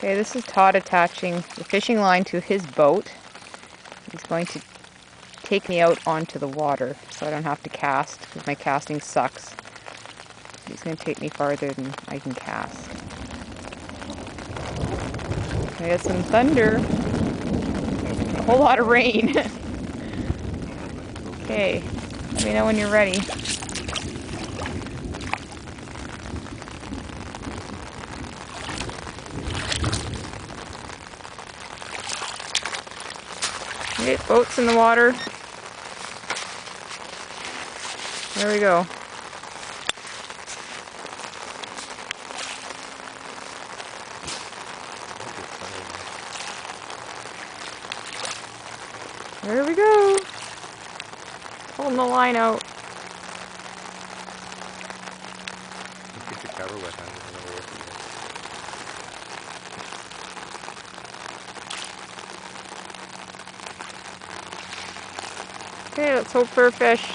Okay, this is Todd attaching the fishing line to his boat. He's going to take me out onto the water so I don't have to cast because my casting sucks. He's going to take me farther than I can cast. I got some thunder. A whole lot of rain. Okay, let me know when you're ready. Okay, boat's in the water. There we go. There we go. Pulling the line out. Get your cover wet, honey. Okay, let's hope for a fish.